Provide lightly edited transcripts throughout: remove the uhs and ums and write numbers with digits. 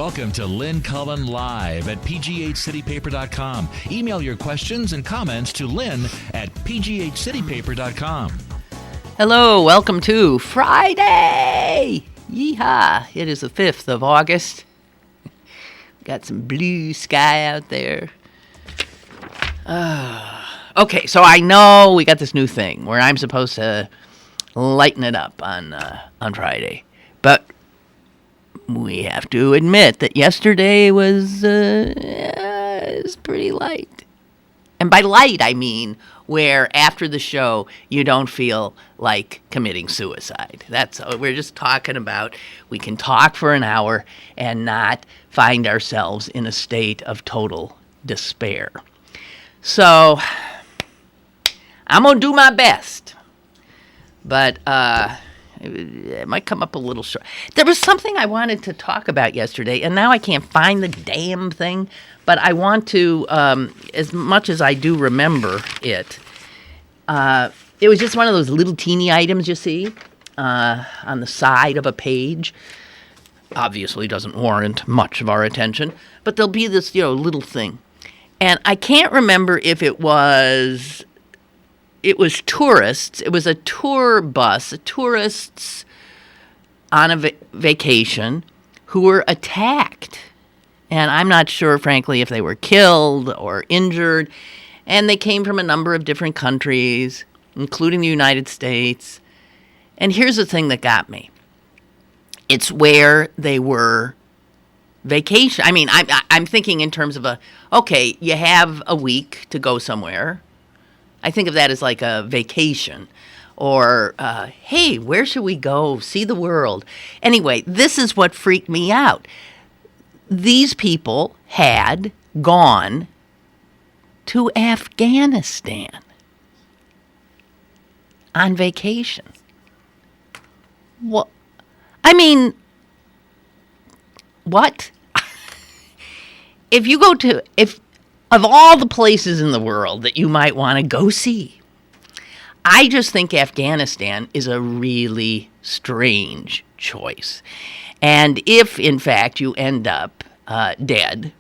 Welcome to Lynn Cullen Live at pghcitypaper.com. Email your questions and comments to lynn at pghcitypaper.com. Hello, welcome to Friday! Yeehaw! It is the 5th of August. Got some blue sky out there. Okay, so I know we got this new thing where I'm supposed to lighten it up on Friday. But we have to admit that yesterday was pretty light. And by light, I mean where after the show, you don't feel like committing suicide. That's what we're just talking about. We can talk for an hour and not find ourselves in a state of total despair. So, I'm going to do my best. But, it might come up a little short. There was something I wanted to talk about yesterday, and now I can't find the damn thing. But I want to, as much as I do remember it, it was just one of those little teeny items you see on the side of a page. Obviously doesn't warrant much of our attention, but there'll be this, little thing. And I can't remember if it was tourists. It was a tour bus, tourists on a vacation who were attacked. And I'm not sure, frankly, if they were killed or injured. And they came from a number of different countries, including the United States. And here's the thing that got me. It's where they were vacation. I mean, I'm thinking in terms of okay, you have a week to go somewhere. I think of that as like a vacation. Or, hey, where should we go? See the world. Anyway, this is what freaked me out. These people had gone to Afghanistan on vacation. Well, I mean, what? If of all the places in the world that you might want to go see, I just think Afghanistan is a really strange choice. And if, in fact, you end up dead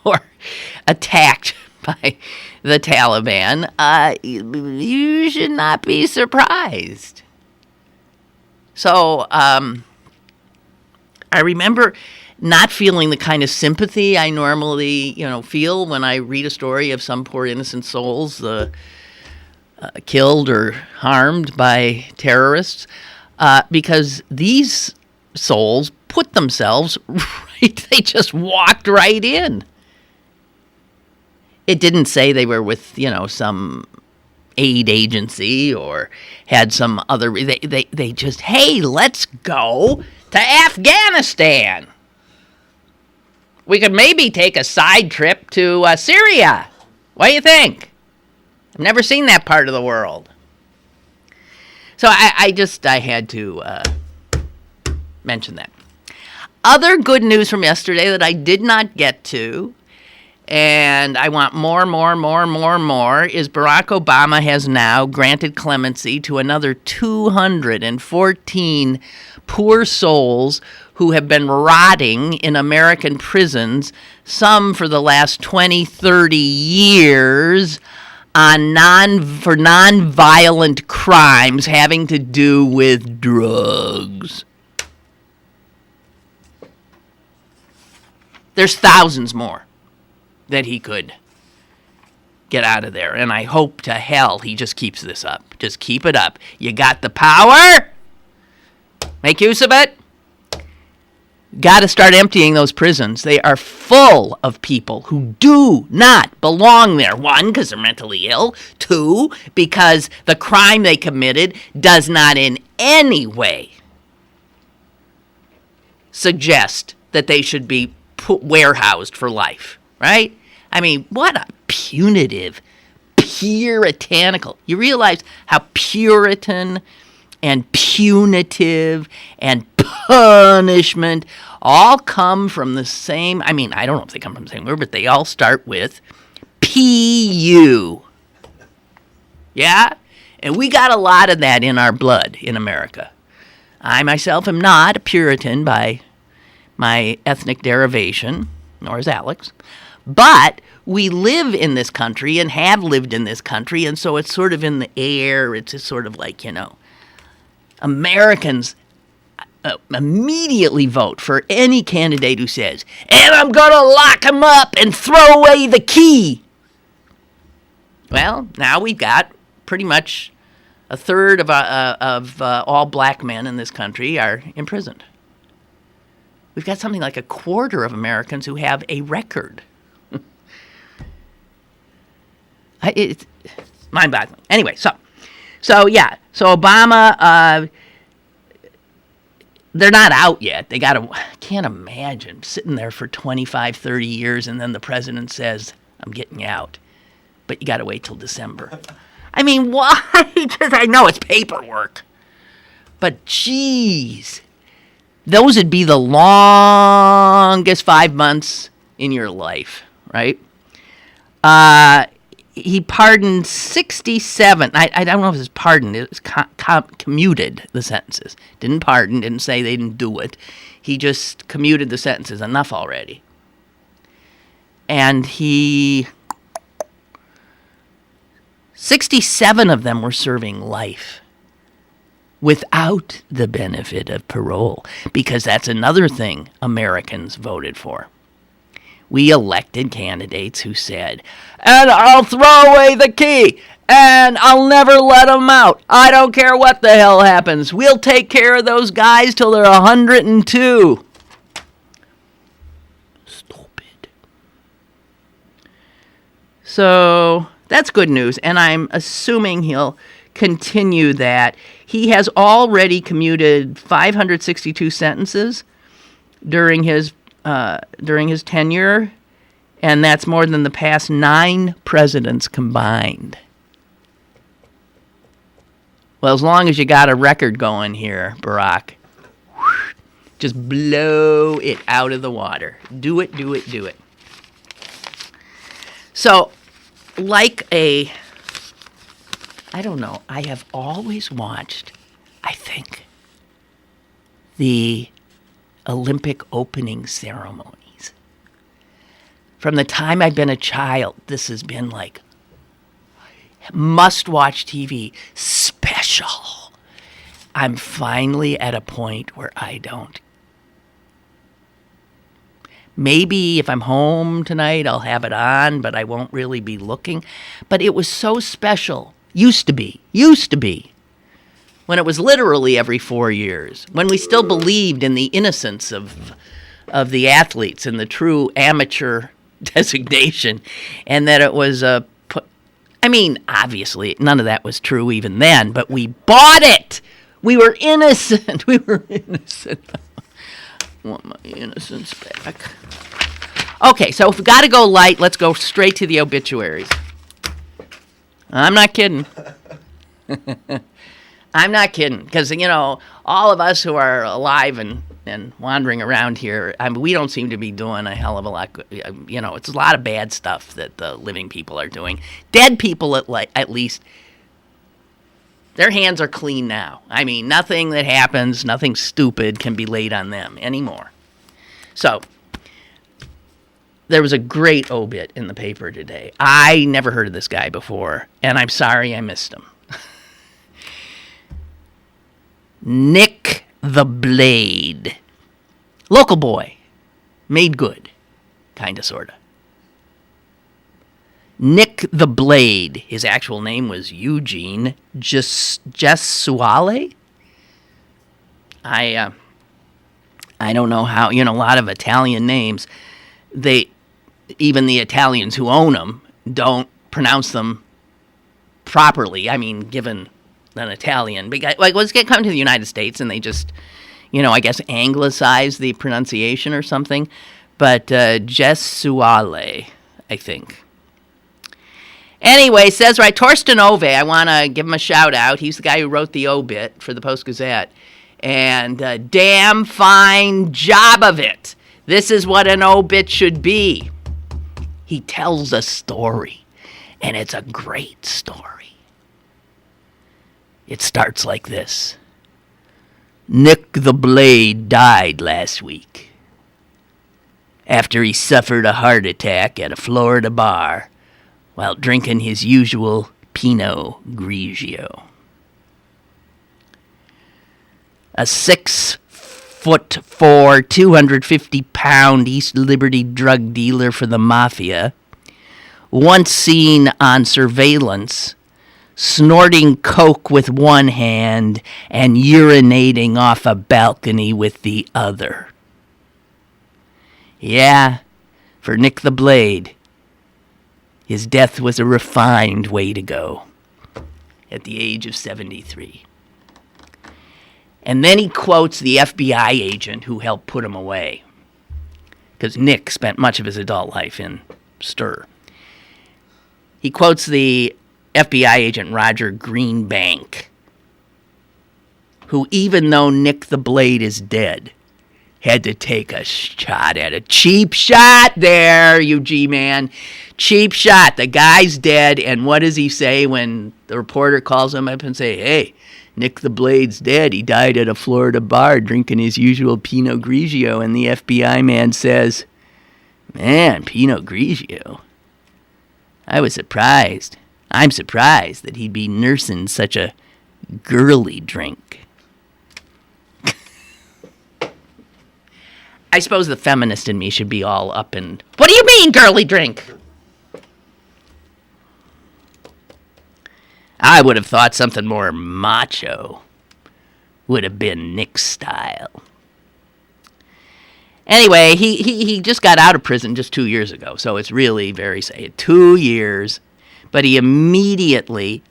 or attacked by the Taliban, you should not be surprised. So I remember not feeling the kind of sympathy I normally, feel when I read a story of some poor innocent souls killed or harmed by terrorists, because these souls put themselves right, they just walked right in. It didn't say they were with, some aid agency or had some other, they just, hey, let's go to Afghanistan. We could maybe take a side trip to Syria. What do you think? I've never seen that part of the world. So I had to mention that. Other good news from yesterday that I did not get to, and I want more, is Barack Obama has now granted clemency to another 214 poor souls who have been rotting in American prisons, some for the last 20, 30 years, for non-violent crimes having to do with drugs. There's thousands more that he could get out of there. And I hope to hell he just keeps this up. Just keep it up. You got the power. Make use of it. Got to start emptying those prisons. They are full of people who do not belong there. 1, because they're mentally ill. 2, because the crime they committed does not in any way suggest that they should be warehoused for life, right? I mean, what a puritanical. You realize how Puritan and punitive and punishment all come from the same, I don't know if they come from the same word, but they all start with P-U. Yeah? And we got a lot of that in our blood in America. I myself am not a Puritan by my ethnic derivation, nor is Alex. But we live in this country and have lived in this country, and so it's sort of in the air. It's just sort of like, Americans immediately vote for any candidate who says, and I'm going to lock him up and throw away the key. Well, now we've got pretty much a third of all black men in this country are imprisoned. We've got something like a quarter of Americans who have a record. It's mind-boggling. Anyway, so Obama, they're not out yet. I can't imagine sitting there for 25, 30 years and then the president says, I'm getting you out. But you got to wait till December. I mean, why? I know it's paperwork. But geez, those would be the longest 5 months in your life, right? He pardoned 67. I don't know if it's pardoned. It was commuted the sentences. Didn't pardon, didn't say they didn't do it. He just commuted the sentences. Enough already. And 67 of them were serving life without the benefit of parole, because that's another thing Americans voted for. We elected candidates who said, and I'll throw away the key, and I'll never let them out. I don't care what the hell happens. We'll take care of those guys till they're 102. Stupid. So that's good news, and I'm assuming he'll continue that. He has already commuted 562 sentences during his tenure, and that's more than the past 9 presidents combined. Well, as long as you got a record going here, Barack, just blow it out of the water. Do it, do it, do it. So, I have always watched, I think, the Olympic opening ceremonies. From the time I've been a child, this has been like must-watch TV, special. I'm finally at a point where I don't. Maybe if I'm home tonight, I'll have it on, but I won't really be looking. But it was so special. Used to be. When it was literally every 4 years. When we still believed in the innocence of the athletes and the true amateur designation. And that it was obviously, none of that was true even then, but we bought it. We were innocent. I want my innocence back. Okay, so if we got to go light, let's go straight to the obituaries. I'm not kidding. I'm not kidding, because, all of us who are alive and wandering around here, we don't seem to be doing a hell of a lot. It's a lot of bad stuff that the living people are doing. Dead people, at least, their hands are clean now. I mean, nothing that happens, nothing stupid can be laid on them anymore. So, there was a great obit in the paper today. I never heard of this guy before, and I'm sorry I missed him. Nick the Blade. Local boy. Made good. Kinda, sorta. Nick the Blade. His actual name was Eugene Gesuale. I don't know how, a lot of Italian names, even the Italians who own them don't pronounce them properly. I mean, given an Italian. Let's come to the United States and they just, I guess anglicize the pronunciation or something. But Gesuale, I think. Anyway, says right, Torsten Ove, I want to give him a shout out. He's the guy who wrote the obit for the Post-Gazette. And damn fine job of it. This is what an obit should be. He tells a story, and it's a great story. It starts like this. Nick the Blade died last week. after he suffered a heart attack at a Florida bar while drinking his usual Pinot Grigio. A 6'4", 250-pound East Liberty drug dealer for the mafia, once seen on surveillance snorting coke with one hand and urinating off a balcony with the other. Yeah, for Nick the Blade, his death was a refined way to go at the age of 73. And then he quotes the FBI agent who helped put him away, because Nick spent much of his adult life in Stir. He quotes the FBI agent Roger Greenbank, who, even though Nick the Blade is dead, had to take a shot at it. Cheap shot there, you G-man. Cheap shot. The guy's dead, and what does he say when the reporter calls him up and say, hey, Nick the Blade's dead. He died at a Florida bar drinking his usual Pinot Grigio, and the FBI man says, man, Pinot Grigio. I was surprised. I'm surprised that he'd be nursing such a girly drink. I suppose the feminist in me should be all up and, what do you mean, girly drink? I would have thought something more macho would have been Nick's style. Anyway, he just got out of prison just 2 years ago, so it's really very sad. 2 years, but he immediately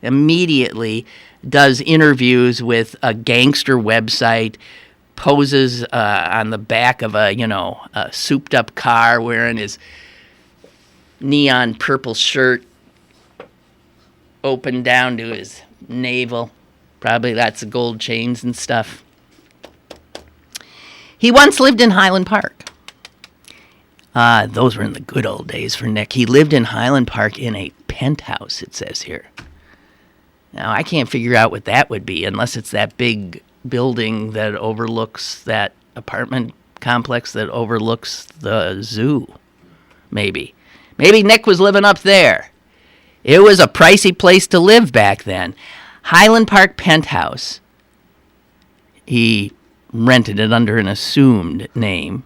does interviews with a gangster website, poses on the back of a souped-up car wearing his neon purple shirt open down to his navel. Probably lots of gold chains and stuff. He once lived in Highland Park. Those were in the good old days for Nick. He lived in Highland Park in a penthouse, it says here. Now, I can't figure out what that would be unless it's that big building that overlooks that apartment complex that overlooks the zoo. Maybe Nick was living up there. It was a pricey place to live back then. Highland Park penthouse. He rented it under an assumed name.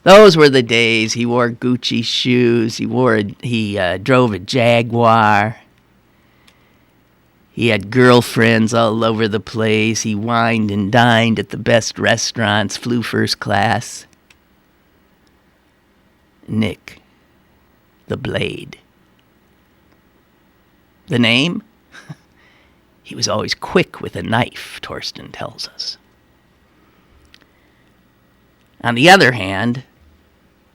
Those were the days. He wore Gucci shoes. He drove a Jaguar. He had girlfriends all over the place. He wined and dined at the best restaurants, flew first class. Nick the Blade. The name? He was always quick with a knife, Torsten tells us. On the other hand,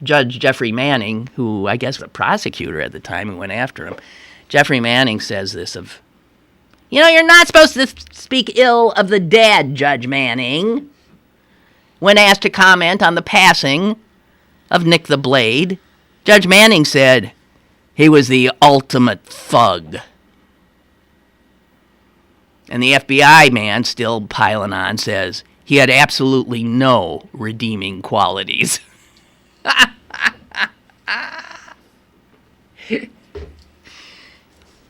Judge Jeffrey Manning, who I guess was a prosecutor at the time who went after him, Jeffrey Manning says this of, you're not supposed to speak ill of the dead, Judge Manning. When asked to comment on the passing of Nick the Blade, Judge Manning said he was the ultimate thug. And the FBI man, still piling on, says he had absolutely no redeeming qualities.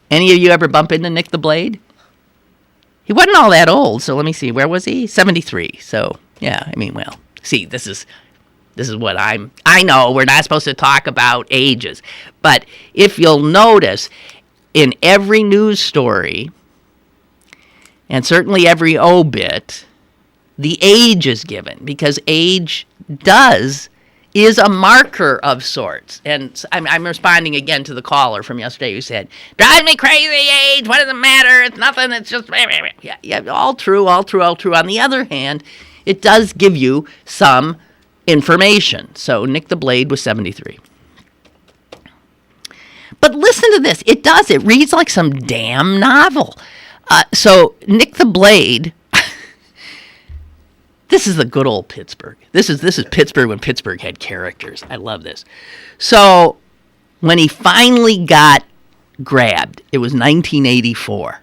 Any of you ever bump into Nick the Blade? He wasn't all that old, so let me see. Where was he? 73. So, yeah, see, this is what I know we're not supposed to talk about ages. But if you'll notice, in every news story, and certainly every obit, the age is given, because age is a marker of sorts. And I'm responding again to the caller from yesterday who said, drives me crazy, age, what does it matter? It's nothing, it's just... Yeah, all true. On the other hand, it does give you some information. So Nick the Blade was 73. But listen to this. It reads like some damn novel. So Nick the Blade... This is the good old Pittsburgh. This is Pittsburgh when Pittsburgh had characters. I love this. So when he finally got grabbed, it was 1984.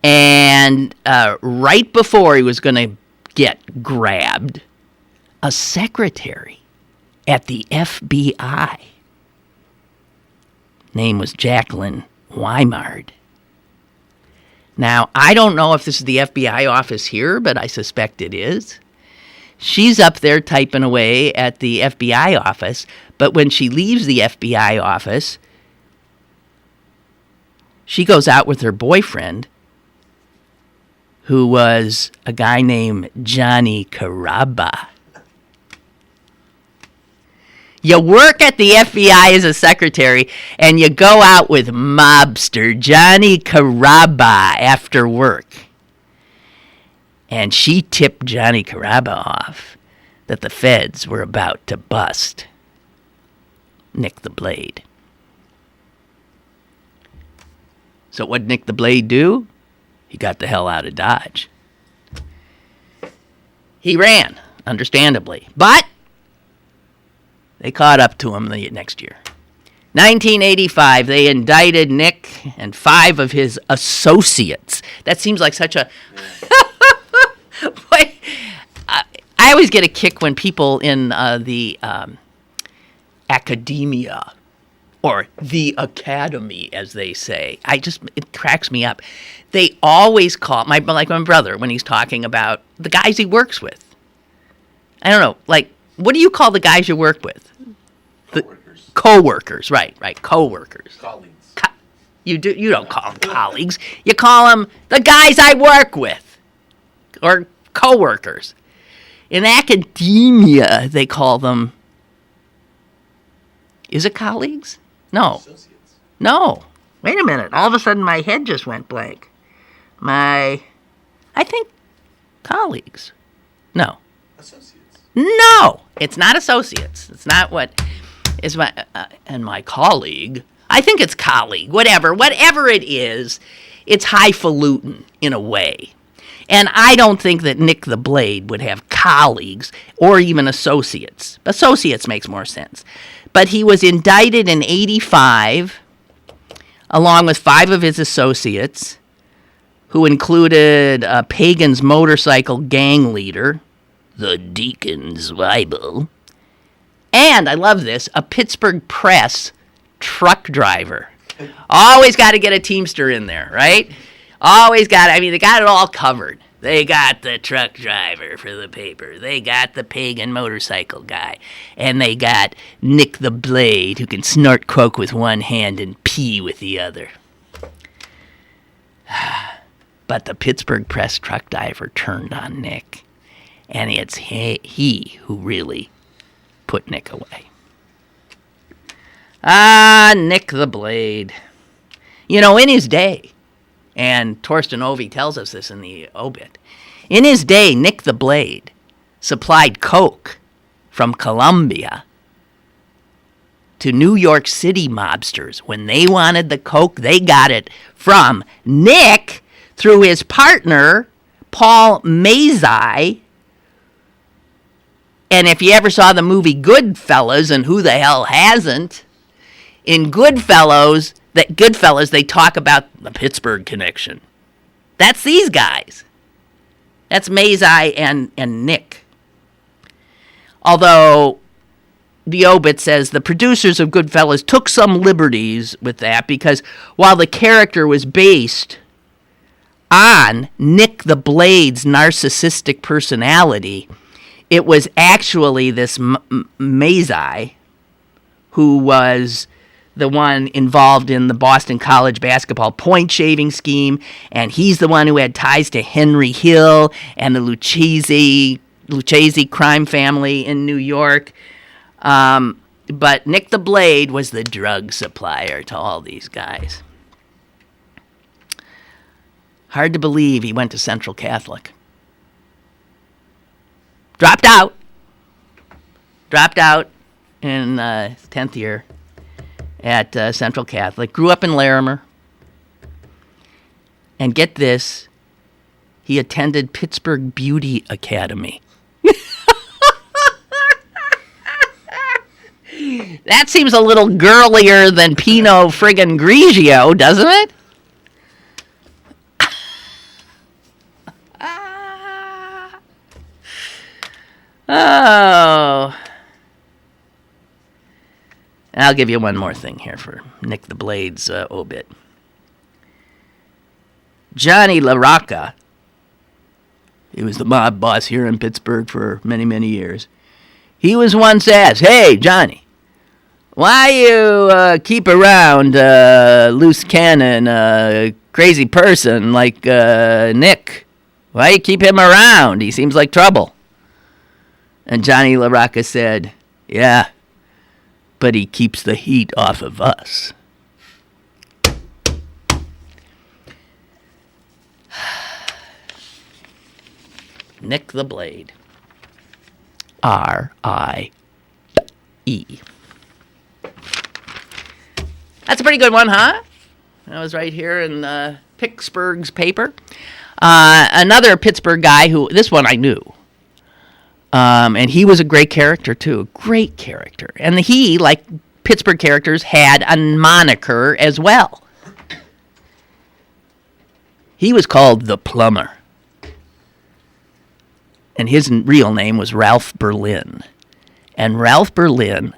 And right before he was going to get grabbed, a secretary at the FBI. Name was Jacqueline Weimard. Now, I don't know if this is the FBI office here, but I suspect it is. She's up there typing away at the FBI office, but when she leaves the FBI office, she goes out with her boyfriend, who was a guy named Johnny Caraba. You work at the FBI as a secretary, and you go out with mobster Johnny Caraba after work. And she tipped Johnny Caraba off that the feds were about to bust Nick the Blade. So what did Nick the Blade do? He got the hell out of Dodge. He ran, understandably, but they caught up to him the next year. 1985, they indicted Nick and 5 of his associates. That seems like such a... Boy, I always get a kick when people in the academia, or the academy, as they say, it cracks me up. They always call, like my brother, when he's talking about the guys he works with. I don't know, like, what do you call the guys you work with? Co-workers. Co-workers, right, co-workers. Colleagues. You don't call them colleagues. You call them the guys I work with, or co-workers. In academia, they call them, is it colleagues? No. Associates. No. Wait a minute. All of a sudden, my head just went blank. I think colleagues. No. Associates. No. It's not associates. It's not what is my, and my colleague. I think it's colleague. Whatever it is, it's highfalutin in a way. And I don't think that Nick the Blade would have colleagues or even associates. Associates makes more sense. But he was indicted in 85, along with 5 of his associates, who included a Pagan's motorcycle gang leader, the Deacon's Bible, and, I love this, a Pittsburgh Press truck driver. Always got to get a Teamster in there, right? Always got it. I mean, they got it all covered. They got the truck driver for the paper. They got the Pagan motorcycle guy. And they got Nick the Blade, who can snort coke with one hand and pee with the other. But the Pittsburgh Press truck driver turned on Nick. And it's he who really put Nick away. Ah, Nick the Blade. You know, in his day, and Torsten Ovey tells us this in the obit, in his day, Nick the Blade supplied coke from Colombia to New York City mobsters. When they wanted the coke, they got it from Nick through his partner, Paul Mazzei. And if you ever saw the movie Goodfellas, and who the hell hasn't, in Goodfellas, they talk about the Pittsburgh connection. That's these guys. That's Mazzei and Nick. Although the obit says the producers of Goodfellas took some liberties with that, because while the character was based on Nick the Blade's narcissistic personality, it was actually this Mazzei who was the one involved in the Boston College basketball point-shaving scheme, and he's the one who had ties to Henry Hill and the Lucchese crime family in New York. But Nick the Blade was the drug supplier to all these guys. Hard to believe he went to Central Catholic. Dropped out in 10th year at Central Catholic. Grew up in Larimer. And get this, he attended Pittsburgh Beauty Academy. That seems a little girlier than Pinot friggin' Grigio, doesn't it? Oh. And I'll give you one more thing here for Nick the Blade's obit. Johnny LaRocca, he was the mob boss here in Pittsburgh for many, many years. He was once asked, "Hey, Johnny, why you keep around loose cannon, crazy person like Nick? Why you keep him around? He seems like trouble." And Johnny LaRocca said, "Yeah, but he keeps the heat off of us." Nick the Blade. R-I-E. That's a pretty good one, huh? That was right here in Pittsburgh's paper. Another Pittsburgh guy who, this one I knew. And he was a great character, too. A great character. And he, like Pittsburgh characters, had a moniker as well. He was called the Plumber. And his real name was Ralph Berlin. And Ralph Berlin,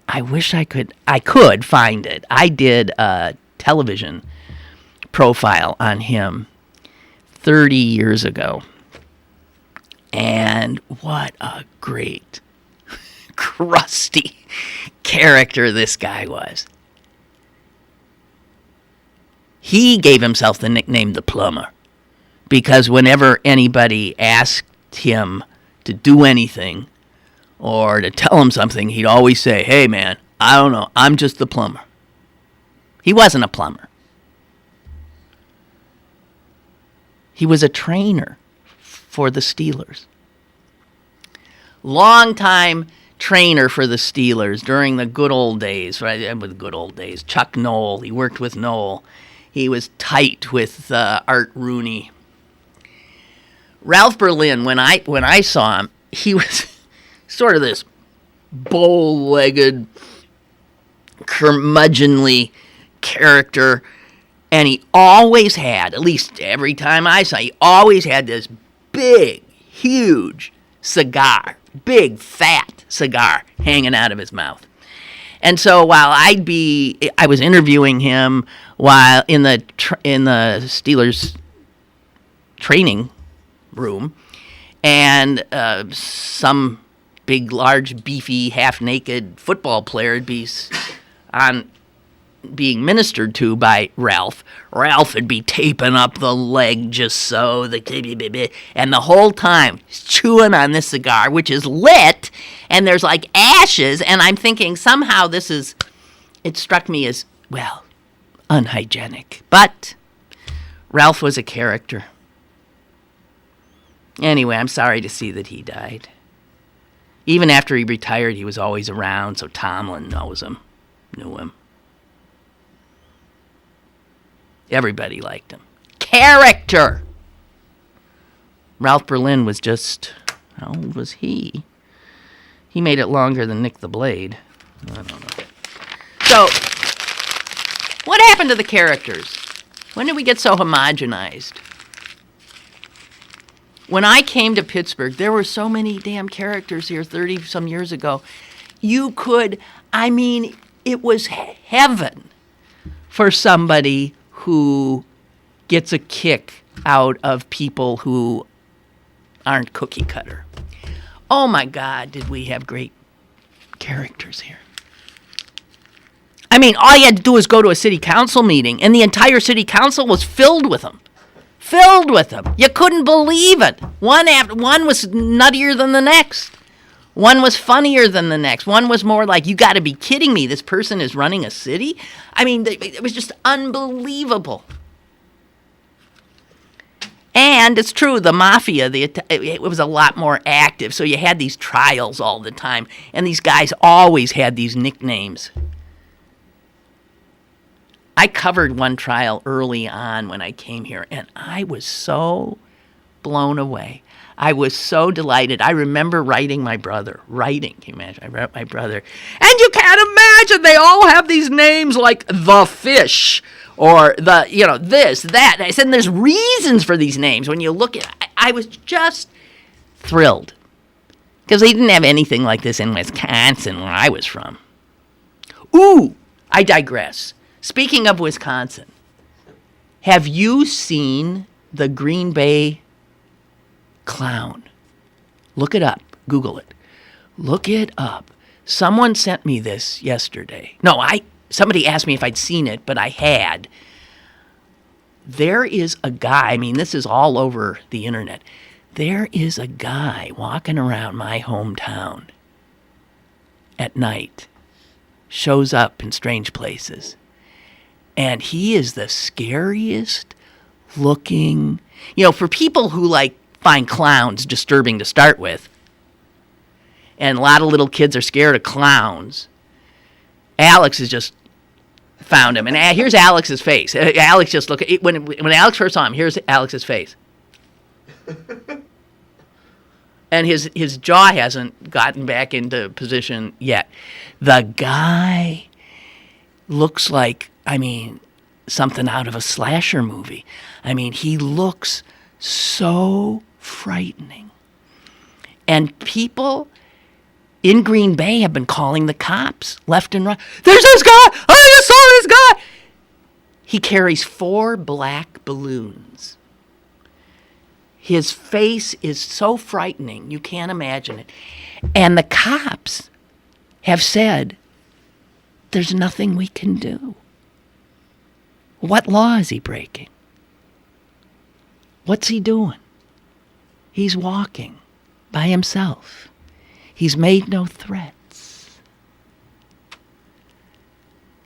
I wish I could find it. I did a television profile on him 30 years ago. And what a great, crusty character this guy was. He gave himself the nickname the Plumber because whenever anybody asked him to do anything or to tell him something, he'd always say, "Hey, man, I don't know. I'm just the plumber." He wasn't a plumber. He was a trainer for the Steelers. Long-time trainer for the Steelers during the good old days, right? With the good old days. Chuck Noll. He worked with Noll. He was tight with Art Rooney. Ralph Berlin, when I saw him, he was sort of this bow-legged, curmudgeonly character, and he always had, at least every time I saw him, he always had this big, huge cigar, big, fat cigar hanging out of his mouth. And so while I was interviewing him while in the Steelers training room, and some big, large, beefy, half-naked football player would be being ministered to by Ralph. Ralph would be taping up the leg just so, and the whole time he's chewing on this cigar, which is lit, and there's like ashes, and I'm thinking somehow it struck me as, well, unhygienic. But Ralph was a character. Anyway, I'm sorry to see that he died. Even after he retired, he was always around, so Tomlin knew him. Everybody liked him. Character! Ralph Berlin was just, how old was he? He made it longer than Nick the Blade. I don't know. So, what happened to the characters? When did we get so homogenized? When I came to Pittsburgh, there were so many damn characters here 30-some years ago. It was heaven for somebody who gets a kick out of people who aren't cookie cutter. Oh my God, did we have great characters here. All you had to do was go to a city council meeting, and the entire city council was filled with them. You couldn't believe it. One was nuttier than the next. One was funnier than the next. One was more like, you got to be kidding me. This person is running a city? It was just unbelievable. And it's true, the mafia, it was a lot more active. So you had these trials all the time. And these guys always had these nicknames. I covered one trial early on when I came here, and I was so blown away. I was so delighted. I remember writing, can you imagine? I wrote my brother. And you can't imagine, they all have these names like the Fish, or this, that. I said, there's reasons for these names. When you look at it, I was just thrilled. Because they didn't have anything like this in Wisconsin, where I was from. Ooh, I digress. Speaking of Wisconsin, have you seen the Green Bay clown? Look it up. Google it. Look it up. Someone sent me this yesterday. No, somebody asked me if I'd seen it, but I had. There is a guy, this is all over the internet. There is a guy walking around my hometown at night, shows up in strange places, and he is the scariest looking, for people who find clowns disturbing to start with, and a lot of little kids are scared of clowns. Alex has just found him, and here's Alex's face. Alex just look at when Alex first saw him. Here's Alex's face, and his jaw hasn't gotten back into position yet. The guy looks like something out of a slasher movie. He looks so frightening, and people in Green Bay have been calling the cops left and right. There's this guy! I just saw this guy! He carries 4 black balloons. His face is so frightening, you can't imagine it. And the cops have said, there's nothing we can do. What law is he breaking? What's he doing? He's walking by himself. He's made no threats.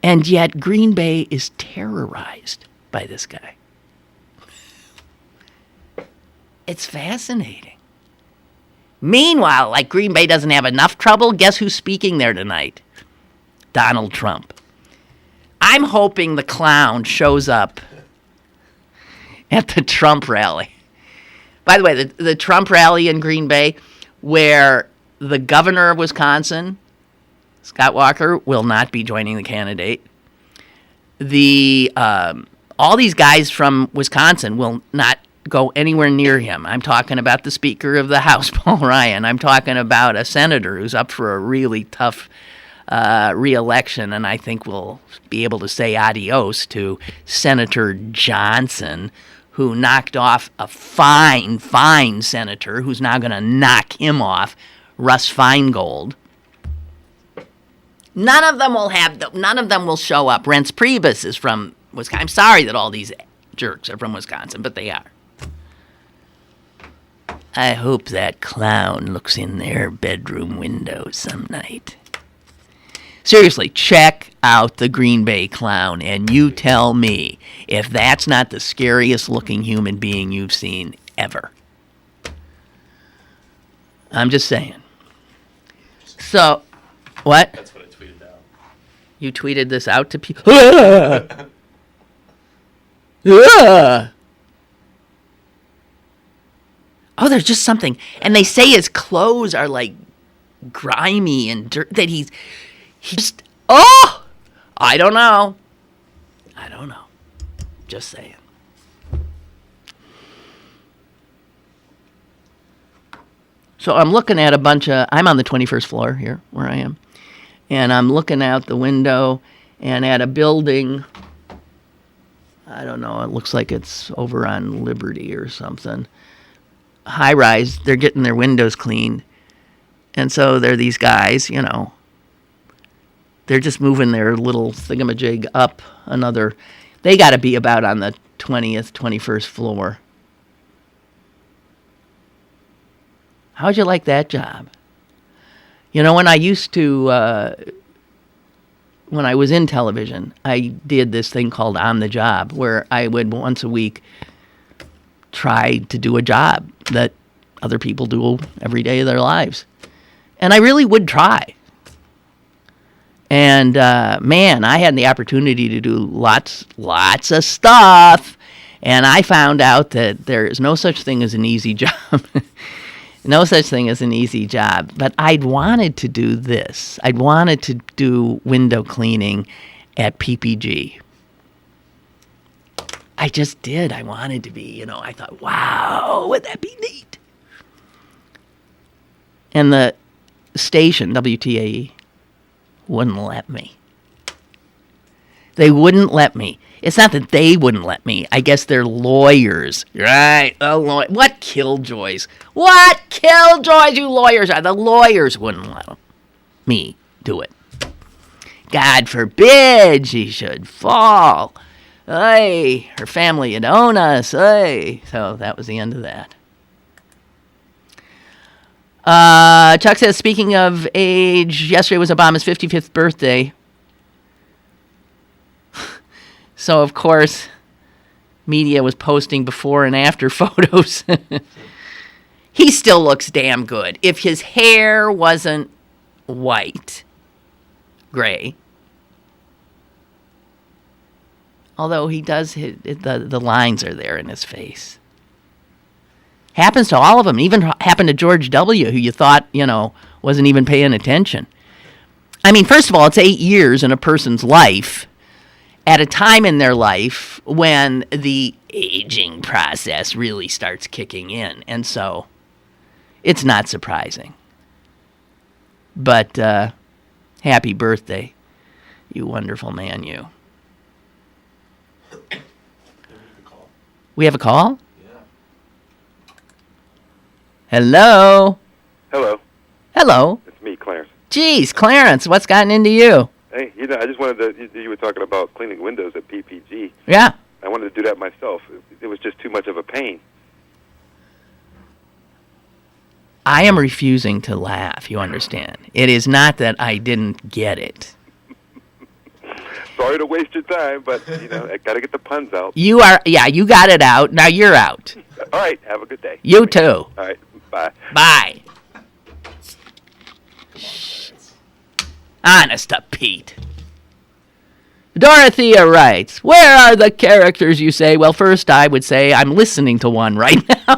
And yet Green Bay is terrorized by this guy. It's fascinating. Meanwhile, Green Bay doesn't have enough trouble, guess who's speaking there tonight? Donald Trump. I'm hoping the clown shows up at the Trump rally. By the way, the Trump rally in Green Bay, where the governor of Wisconsin, Scott Walker, will not be joining the candidate. All these guys from Wisconsin will not go anywhere near him. I'm talking about the Speaker of the House, Paul Ryan. I'm talking about a senator who's up for a really tough re-election, and I think we'll be able to say adios to Senator Johnson, who knocked off a fine senator who's now going to knock him off, Russ Feingold. None of them will show up. Reince Priebus is from Wisconsin. I'm sorry that all these jerks are from Wisconsin, but they are. I hope that clown looks in their bedroom window some night. Seriously, check out the Green Bay clown, and you tell me if that's not the scariest looking human being you've seen ever. I'm just saying. So, what? That's what I tweeted out. You tweeted this out to people? Oh, there's just something. And they say his clothes are grimy and dirt. That he's just, I don't know. Just saying. So I'm looking at I'm on the 21st floor here where I am. And I'm looking out the window and at a building, I don't know, it looks like it's over on Liberty or something. High rise, they're getting their windows cleaned. And so they're these guys, they're just moving their little thingamajig up another. They got to be about on the 20th, 21st floor. How'd you like that job? When I used to, when I was in television, I did this thing called On the Job, where I would once a week try to do a job that other people do every day of their lives. And I really would try. And, man, I had the opportunity to do lots of stuff. And I found out that there is no such thing as an easy job. No such thing as an easy job. But I'd wanted to do this. I'd wanted to do window cleaning at PPG. I just did. I wanted to be, I thought, wow, would that be neat? And the station, WTAE, wouldn't let me. They wouldn't let me. It's not that they wouldn't let me. I guess they're lawyers. Right. What killjoys? What killjoys you lawyers are. The lawyers wouldn't let me do it. God forbid she should fall. Hey, her family would own us. Hey. So that was the end of that. Chuck says, speaking of age, yesterday was Obama's 55th birthday. So, of course, media was posting before and after photos. He still looks damn good. If his hair wasn't white, gray, although he does, the lines are there in his face. Happens to all of them. Even happened to George W., who you thought, wasn't even paying attention. I mean, first of all, it's 8 years in a person's life at a time in their life when the aging process really starts kicking in. And so it's not surprising. But happy birthday, you wonderful man, you. We have a call? Yeah. Hello? Hello, Hello? it's me, Clarence. Geez, Clarence, what's gotten into you? Hey, I just wanted to, you were talking about cleaning windows at PPG. Yeah. I wanted to do that myself. It was just too much of a pain. I am refusing to laugh, you understand. It is not that I didn't get it. Sorry to waste your time, but, I got to get the puns out. You got it out. Now you're out. All right, have a good day. You too. All right, bye. Bye. Honest to Pete. Dorothea writes, where are the characters you say? Well, first I would say I'm listening to one right now.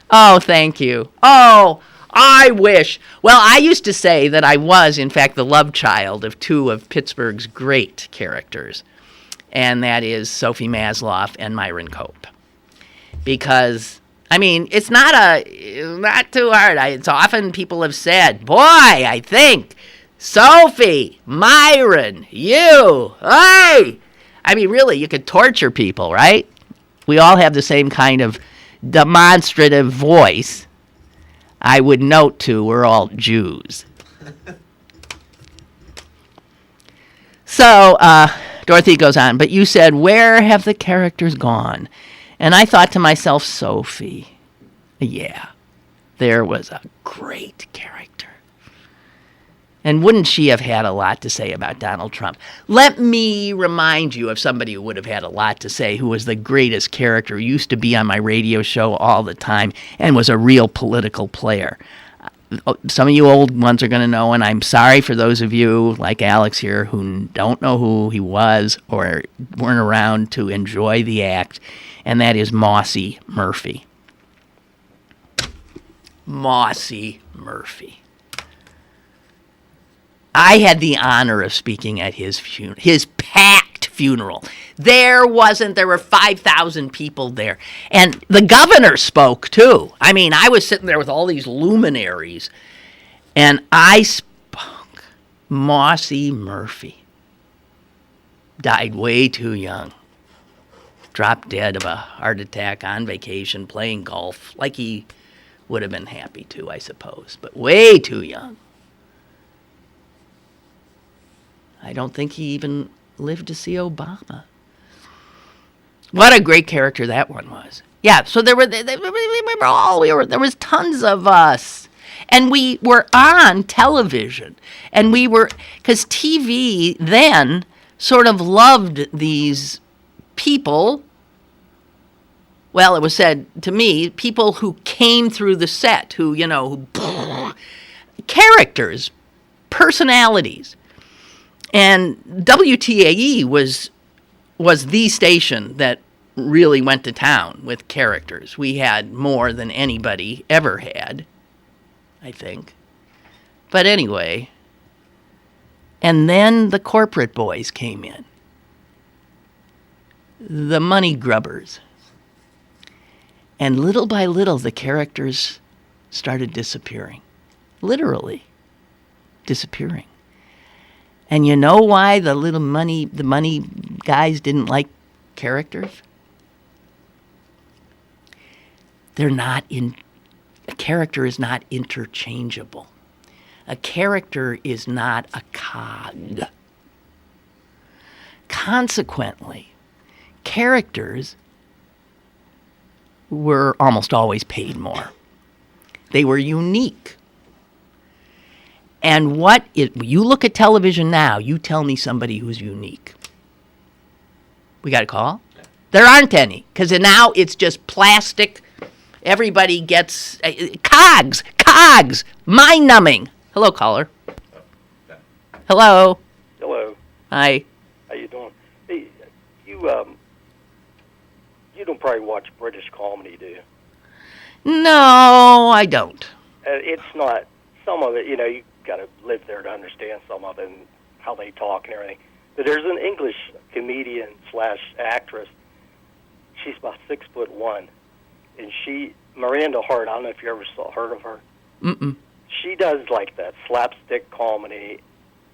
Oh, thank you. Oh, I wish. Well, I used to say that I was, in fact, the love child of two of Pittsburgh's great characters, and that is Sophie Masloff and Myron Cope. Because, I mean, it's not too hard. It's often people have said, boy, I think Sophie, Myron, you, hey. I mean, really, you could torture people, right? We all have the same kind of demonstrative voice. I would note, too, we're all Jews. So, Dorothy goes on, but you said, where have the characters gone? And I thought to myself, Sophie, yeah, there was a great character. And wouldn't she have had a lot to say about Donald Trump? Let me remind you of somebody who would have had a lot to say, who was the greatest character, who used to be on my radio show all the time and was a real political player. Some of you old ones are going to know, and I'm sorry for those of you like Alex here who don't know who he was or weren't around to enjoy the act, and that is Mossy Murphy. Mossy Murphy. I had the honor of speaking at his packed funeral. There were 5,000 people there. And the governor spoke, too. I mean, I was sitting there with all these luminaries, and I spoke. Mossy Murphy died way too young. Dropped dead of a heart attack on vacation playing golf, like he would have been happy to, I suppose, but way too young. I don't think he even lived to see Obama. What a great character that one was. Yeah, so there was tons of us. And we were on television. And because TV then sort of loved these people. Well, it was said to me, people who came through the set, characters, personalities. And WTAE was the station that really went to town with characters. We had more than anybody ever had, I think. But anyway, and then the corporate boys came in. The money grubbers. And little by little, the characters started disappearing. Literally disappearing. And you know why the money guys didn't like characters? A character is not interchangeable. A character is not a cog. Consequently, characters were almost always paid more. They were unique. And you look at television now, you tell me somebody who's unique. We got a call? There aren't any, because now it's just plastic. Everybody gets cogs, mind-numbing. Hello, caller. Hello. Hello. Hi. How you doing? Hey, you don't probably watch British comedy, do you? No, I don't. It's not. Some of it, you got to live there to understand some of it and how they talk and everything. But there's an English comedian / actress. She's about 6'1", and Miranda Hart. I don't know if you ever heard of her. Mm-mm. She does like that slapstick comedy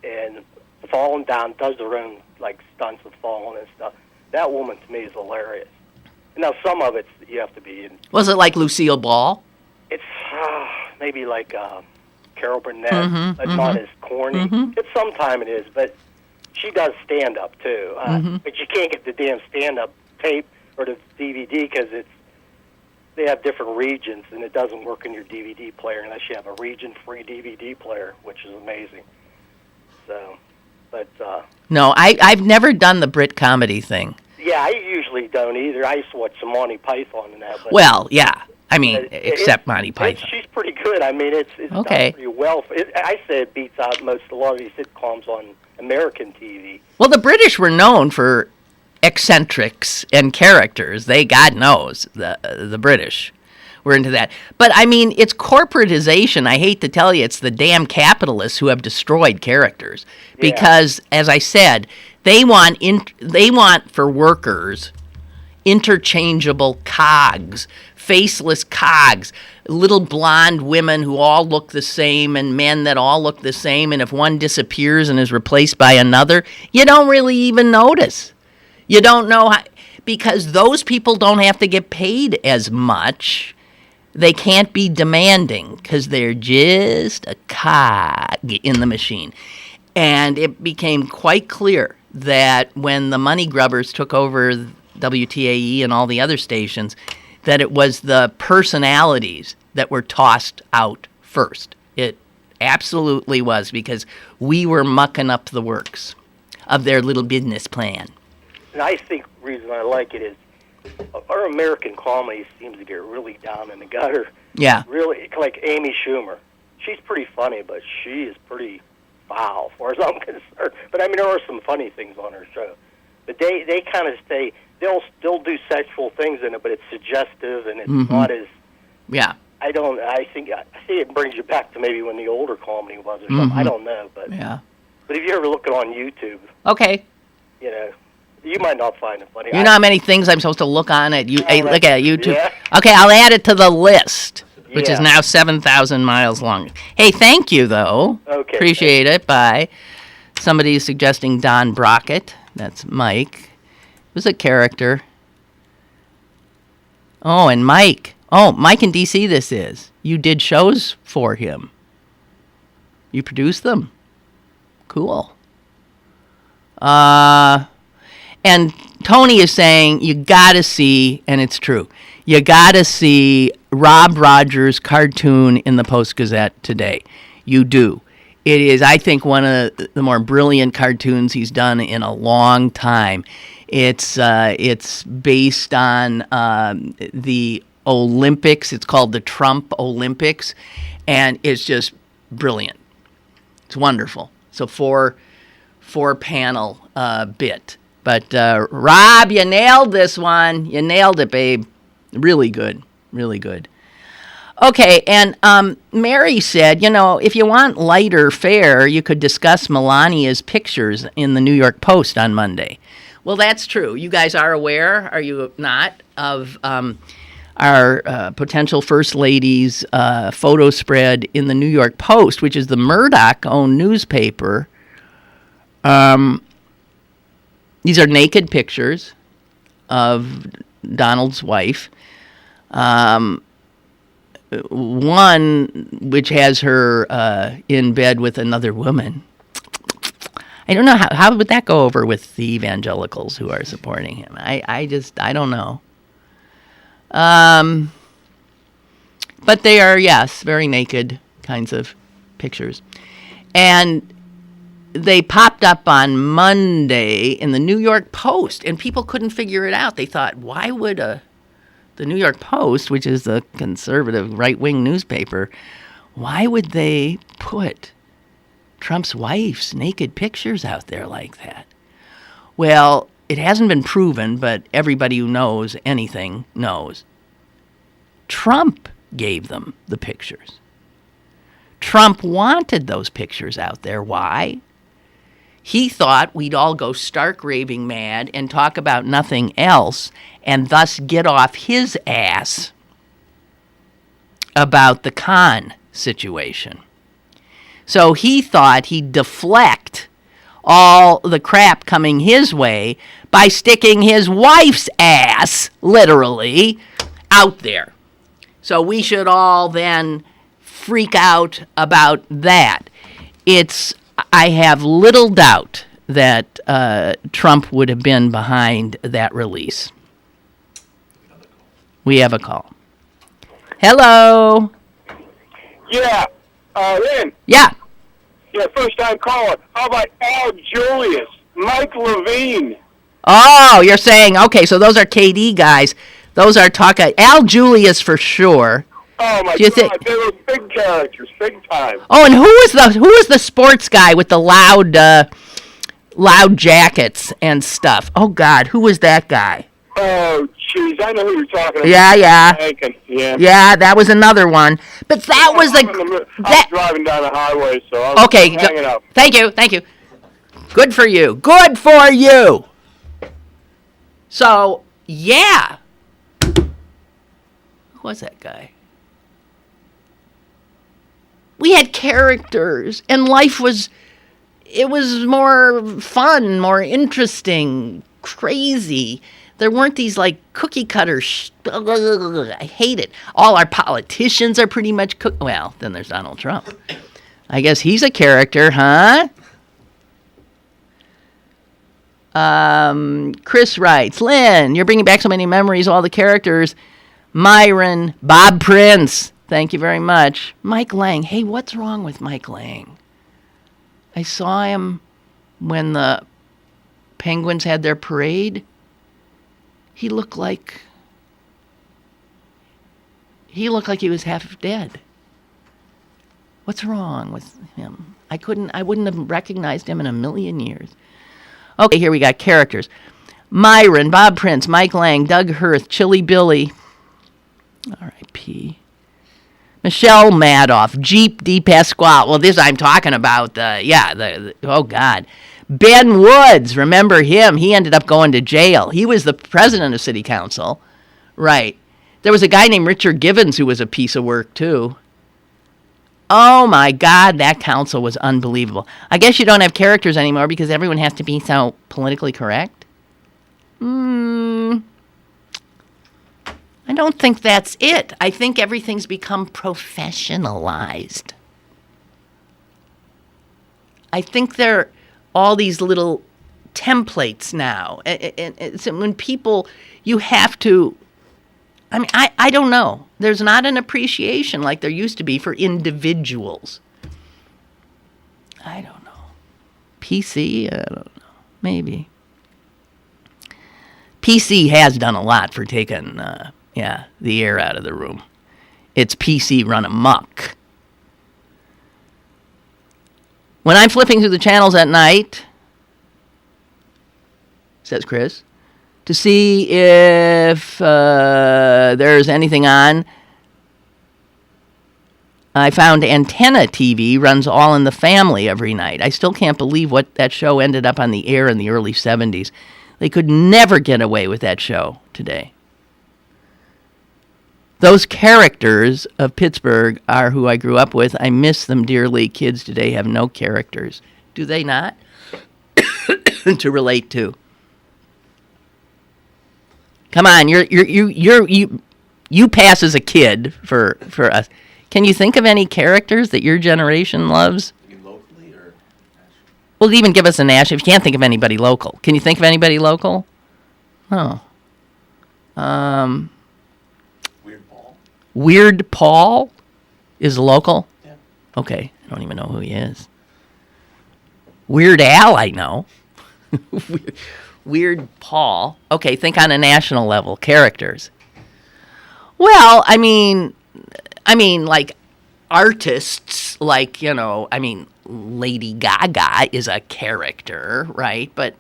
and falling down, does her own stunts of falling and stuff. That woman to me is hilarious. Now some of it you have to be in. Was it like Lucille Ball? It's maybe like Carol Burnett, but not as corny. It's sometimes it is, but she does stand up too. But you can't get the damn stand up tape or the DVD because they have different regions, and it doesn't work in your DVD player unless you have a region-free DVD player, which is amazing. So, but no, I've never done the Brit comedy thing. Yeah, I usually don't either. I used to watch some Monty Python and that. But, well, yeah. I mean, except Monty Python. She's pretty good. I mean, it's okay. done pretty well. I say it beats out a lot of these sitcoms on American TV. Well, the British were known for eccentrics and characters. God knows, the British were into that. But, I mean, it's corporatization. I hate to tell you, it's the damn capitalists who have destroyed characters. Because, as I said, they want for workers interchangeable cogs, faceless cogs, little blonde women who all look the same and men that all look the same, and if one disappears and is replaced by another, you don't really even notice. You don't know how, because those people don't have to get paid as much. They can't be demanding because they're just a cog in the machine. And it became quite clear that when the money grubbers took over WTAE and all the other stations, that it was the personalities that were tossed out first. It absolutely was, because we were mucking up the works of their little business plan. And I think the reason I like it is our American comedy seems to get really down in the gutter. Yeah. Really, like Amy Schumer. She's pretty funny, but she is pretty foul, as far as I'm concerned. But, I mean, there are some funny things on her show. But they kind of stay... They'll still do sexual things in it, but it's suggestive and it's not as... Yeah. I think it brings you back to maybe when the older comedy was or something. I don't know, but... Yeah. But if you ever look it on YouTube... Okay. You might not find it funny. You know how many things I'm supposed to look on at look at YouTube? Yeah. Okay, I'll add it to the list, which is Yeah. now 7,000 miles long. Hey, thank you, though. Okay. Appreciate it. Bye. Somebody is suggesting Don Brockett. That's Mike. Who's a character? Oh, and Mike. Oh, Mike in D.C. this is. You did shows for him. You produced them. Cool. And Tony is saying you got to see, and it's true, you got to see Rob Rogers' cartoon in the Post-Gazette today. You do. It is, I think, one of the more brilliant cartoons he's done in a long time. It's based on the Olympics. It's called the Trump Olympics, and it's just brilliant. It's wonderful. It's a four panel bit. But Rob, you nailed this one. You nailed it, babe. Really good. Really good. Okay, and Mary said, if you want lighter fare, you could discuss Melania's pictures in the New York Post on Monday. Well, that's true. You guys are aware, are you not, of our potential First Lady's photo spread in the New York Post, which is the Murdoch-owned newspaper, These are naked pictures of Donald's wife. One which has her in bed with another woman. I don't know how would that go over with the evangelicals who are supporting him. I don't know. But they are, yes, very naked kinds of pictures. And they popped up on Monday in the New York Post, and people couldn't figure it out. They thought, why would the New York Post, which is a conservative right-wing newspaper, why would they put Trump's wife's naked pictures out there like that? Well, it hasn't been proven, but everybody who knows anything knows. Trump gave them the pictures. Trump wanted those pictures out there. Why? He thought we'd all go stark raving mad and talk about nothing else and thus get off his ass about the Khan situation. So he thought he'd deflect all the crap coming his way by sticking his wife's ass, literally, out there. So we should all then freak out about that. I have little doubt that Trump would have been behind that release. We have a call. Hello. Yeah, Lynn. Yeah. Yeah, first time caller. How about Al Julius, Mike Levine? Oh, you're saying, okay, so those are KD guys. Those are Al Julius for sure. Oh my God, they were big characters, big time. Oh, and who was the sports guy with the loud jackets and stuff? Oh God, who was that guy? Oh, jeez, I know who you're talking about. Yeah. Yeah, that was another one. But that was I was driving down the highway, so I was hanging out. Thank you. Good for you. So, yeah. Who was that guy? We had characters, and life was more fun, more interesting, crazy. There weren't these, like, cookie-cutter I hate it. All our politicians are pretty much well, then there's Donald Trump. I guess he's a character, huh? Chris writes, Lynn, you're bringing back so many memories, all the characters. Myron, Bob Prince, thank you very much. Mike Lang, hey, what's wrong with Mike Lang? I saw him when the Penguins had their parade. He looked like he was half dead. What's wrong with him? I wouldn't have recognized him in a million years. Okay, here we got characters. Myron, Bob Prince, Mike Lang, Doug Hirth, Chili Billy, R.I.P. Michelle Madoff, Jeep D. Pasquale. Well, this I'm talking about, oh, God. Ben Woods, remember him? He ended up going to jail. He was the president of city council. Right. There was a guy named Richard Givens who was a piece of work, too. Oh, my God, that council was unbelievable. I guess you don't have characters anymore because everyone has to be so politically correct? I don't think that's it. I think everything's become professionalized. I think there are all these little templates now. And when people, you have to, I don't know. There's not an appreciation like there used to be for individuals. I don't know. PC? I don't know. Maybe. PC has done a lot for taking, the air out of the room. It's PC run amok. When I'm flipping through the channels at night, says Chris, to see if there's anything on, I found Antenna TV runs All in the Family every night. I still can't believe what that show ended up on the air in the early 70s. They could never get away with that show today. Those characters of Pittsburgh are who I grew up with. I miss them dearly. Kids today have no characters. Do they not? to relate to. Come on, you pass as a kid for us. Can you think of any characters that your generation loves? You mean locally or nationally? Well, even give us a national. If you can't think of anybody local, can you think of anybody local? Oh. Weird Paul? Weird Paul is local? Yeah. Okay, I don't even know who he is. Weird Al, I know. Weird Paul. Okay, think on a national level. Characters. Well, I mean, like artists, like, Lady Gaga is a character, right? But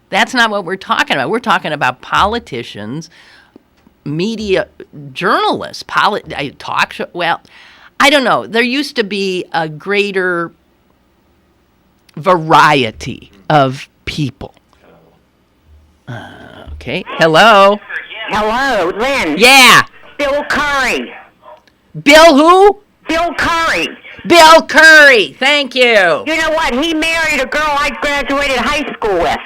that's not what we're talking about. We're talking about politicians, media, journalists, talk show. Well, I don't know. There used to be a greater variety of people. Okay. Hello. Hello, Lynn. Yeah. Bill Curry. Bill who? Bill Curry. Bill Curry. Thank you. You know what? He married a girl I graduated high school with.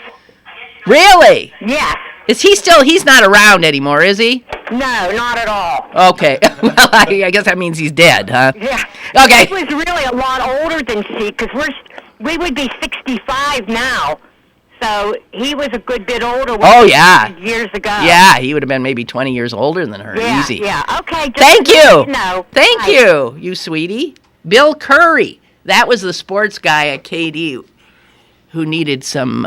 Really? Yes. Is he still? He's not around anymore, is he? No, not at all. Okay. Well, I guess that means he's dead, huh? Yeah. Okay. He was really a lot older than she, because we would be 65 now. So he was a good bit older. Oh, yeah. Years ago. Yeah, he would have been maybe 20 years older than her. Yeah, Easy. yeah. Okay. Just Thank to you. let know. Thank Bye. you, sweetie. Bill Curry. That was the sports guy at KD who needed some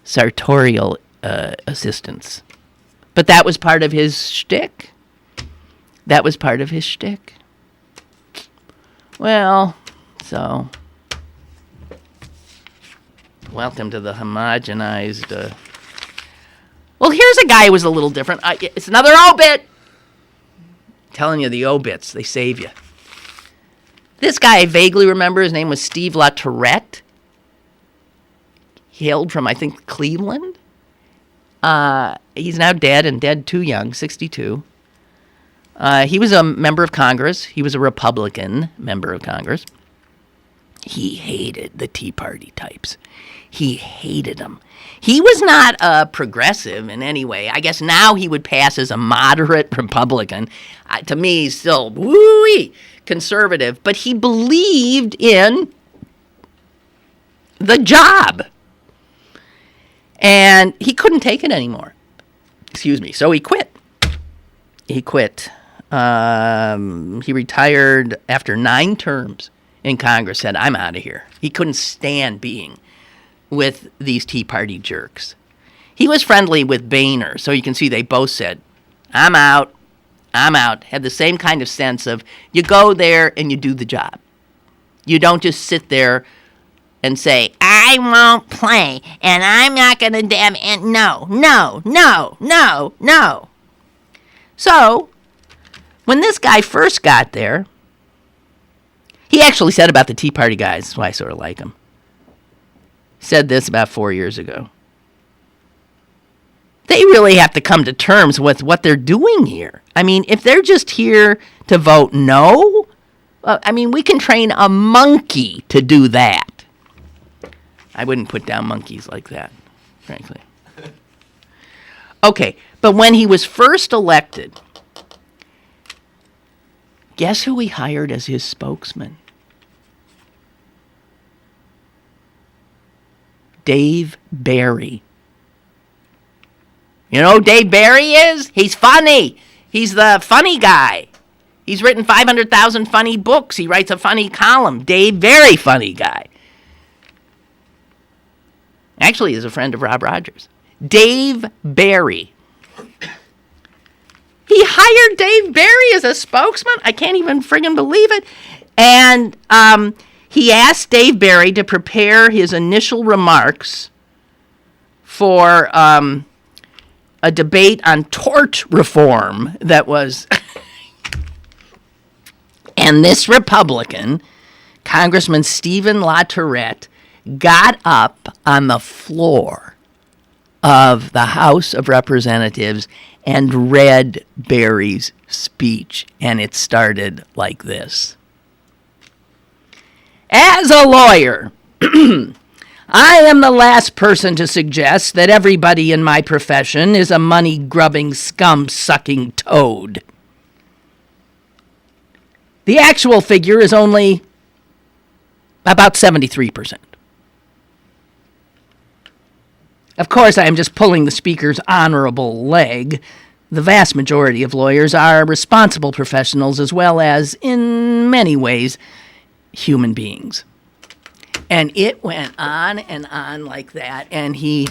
sartorial assistance. But that was part of his shtick. Well, so... Welcome to the homogenized... Well, here's a guy who was a little different. It's another obit. I'm telling you, the obits, they save you. This guy I vaguely remember. His name was Steve LaTourette. He hailed from, I think, Cleveland. He's now dead and dead too young, 62. He was a member of Congress. He was a Republican member of Congress. He hated the Tea Party types. He hated them. He was not a progressive in any way. I guess now he would pass as a moderate Republican. To me, he's still woo-wee conservative. But he believed in the job. And he couldn't take it anymore. Excuse me. So he quit. He retired after 9 terms in Congress, said, I'm out of here. He couldn't stand being with these Tea Party jerks. He was friendly with Boehner, so you can see they both said, I'm out. Had the same kind of sense of, you go there and you do the job. You don't just sit there and say, I won't play, and I'm not going to and no. So, when this guy first got there, he actually said about the Tea Party guys, that's why I sort of like him. Said this about 4 years ago. They really have to come to terms with what they're doing here. I mean, if they're just here to vote no, we can train a monkey to do that. I wouldn't put down monkeys like that, frankly. Okay, but when he was first elected, guess who he hired as his spokesman? Dave Barry. You know who Dave Barry is? He's funny. He's the funny guy. He's written 500,000 funny books. He writes a funny column. Dave, very funny guy. Actually, he's a friend of Rob Rogers. Dave Barry. He hired Dave Barry as a spokesman? I can't even friggin' believe it. And he asked Dave Barry to prepare his initial remarks for a debate on tort reform that was... And this Republican, Congressman Stephen LaTourette, got up on the floor of the House of Representatives and read Barry's speech. And it started like this. As a lawyer, I am the last person to suggest that everybody in my profession is a money-grubbing, scum-sucking toad. The actual figure is only about 73%. Of course, I am just pulling the speaker's honorable leg. The vast majority of lawyers are responsible professionals as well as, in many ways, human beings. And it went on and on like that, and he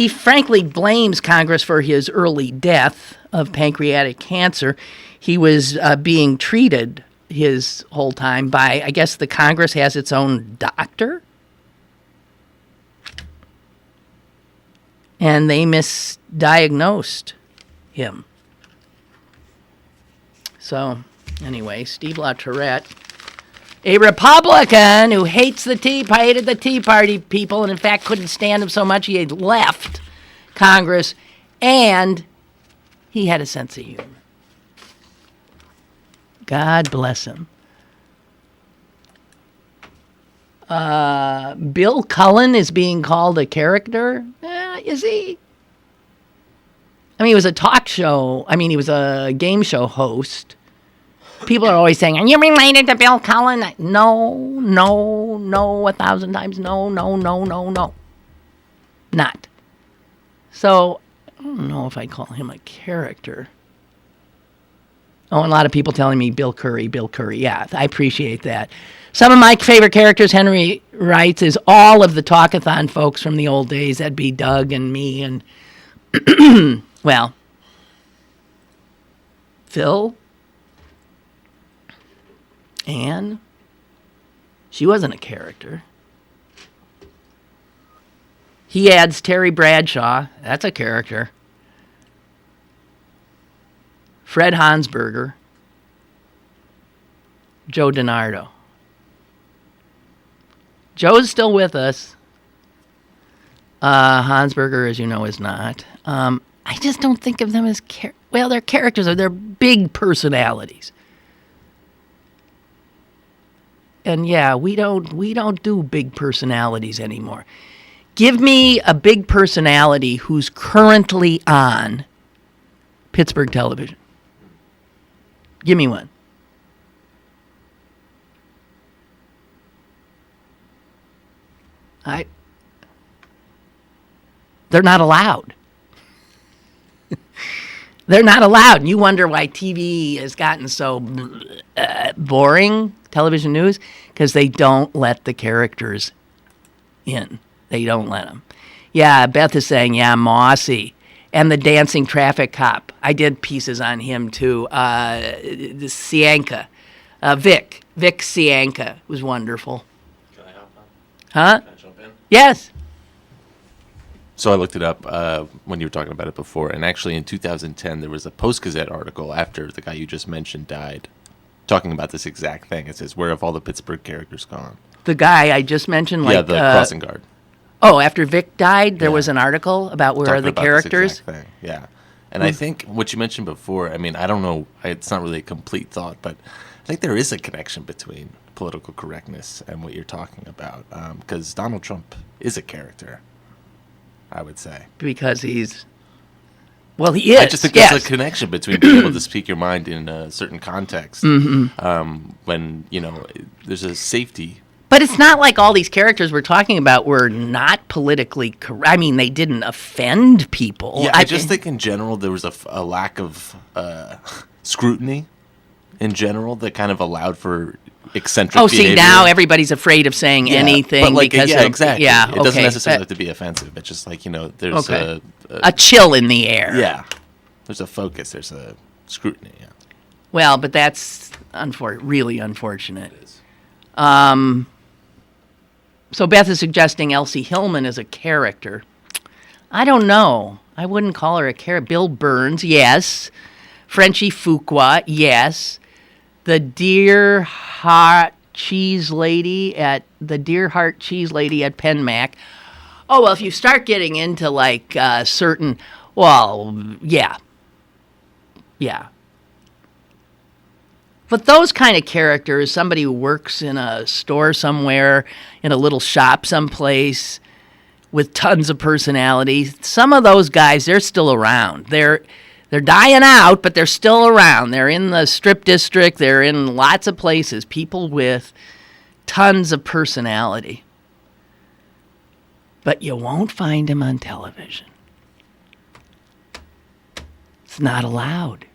frankly blames Congress for his early death of pancreatic cancer. He was being treated his whole time by, I guess the Congress has its own doctor? And they misdiagnosed him. So, anyway, Steve LaTourette, a Republican who hated the Tea Party people, and in fact couldn't stand them so much he had left Congress, and he had a sense of humor. God bless him. Bill Cullen is being called a character. Is he? I mean, he was a talk show. I mean, he was a game show host. People are always saying, are you related to Bill Cullen? No, 1,000 times no. Not. So, I don't know if I call him a character. Oh, and a lot of people telling me Bill Curry. Yeah, I appreciate that. Some of my favorite characters, Henry writes, is all of the talkathon folks from the old days. That'd be Doug and me and, well, Phil, Anne. She wasn't a character. He adds Terry Bradshaw. That's a character. Fred Hansberger. Joe DiNardo. Joe's still with us. Hansberger, as you know, is not. I just don't think of them as they're characters. They're big personalities. And yeah, we don't do big personalities anymore. Give me a big personality who's currently on Pittsburgh television. Give me one. They're not allowed. They're not allowed. And you wonder why TV has gotten so boring, television news, because they don't let the characters in. They don't let them. Yeah, Beth is saying, yeah, Mossy. And the dancing traffic cop. I did pieces on him, too. Cianca. Vic Cianca was wonderful. Can I hop on? Huh? Can I jump in? Yes. So I looked it up when you were talking about it before, and actually in 2010 there was a Post-Gazette article after the guy you just mentioned died, talking about this exact thing. It says, where have all the Pittsburgh characters gone? The guy I just mentioned, Yeah, the crossing guard. Oh, after Vic died, there Yeah. was an article about where Talking are the about characters. This exact thing. Yeah. And I think what you mentioned before, I mean, I don't know, it's not really a complete thought, but I think there is a connection between political correctness and what you're talking about, because Donald Trump is a character, I would say. Because he is. I just think there's a connection between being able to speak your mind in a certain context when, there's a safety. But it's not like all these characters we're talking about were not politically correct. I mean, they didn't offend people. Yeah, I just think in general there was a lack of scrutiny in general that kind of allowed for eccentric behavior. Now everybody's afraid of saying anything because exactly. Yeah, it doesn't necessarily have to be offensive. It's just like, there's a chill in the air. Yeah. There's a focus. There's a scrutiny. Yeah. Well, but that's really unfortunate. It is. So Beth is suggesting Elsie Hillman as a character. I don't know. I wouldn't call her a character. Bill Burns, yes. Frenchie Fuqua, yes. The Deer Heart Cheese Lady at PenMac. Oh, well, if you start getting into like certain, yeah. But those kind of characters, somebody who works in a store somewhere, in a little shop someplace, with tons of personality, some of those guys, they're still around. They're dying out, but they're still around. They're in the Strip District. They're in lots of places. People with tons of personality. But you won't find them on television. It's not allowed.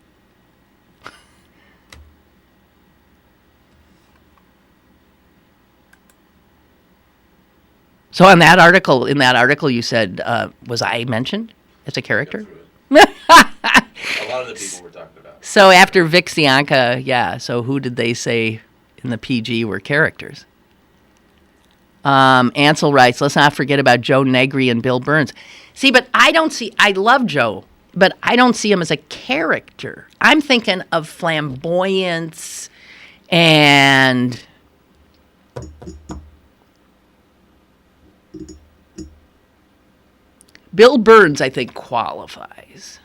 So in that article, you said, was I mentioned as a character? A lot of the people we're talking about. So after Vic Cianca, yeah. So who did they say in the PG were characters? Ansel writes, let's not forget about Joe Negri and Bill Burns. See, but I love Joe, but I don't see him as a character. I'm thinking of flamboyance and... Bill Burns, I think, qualifies,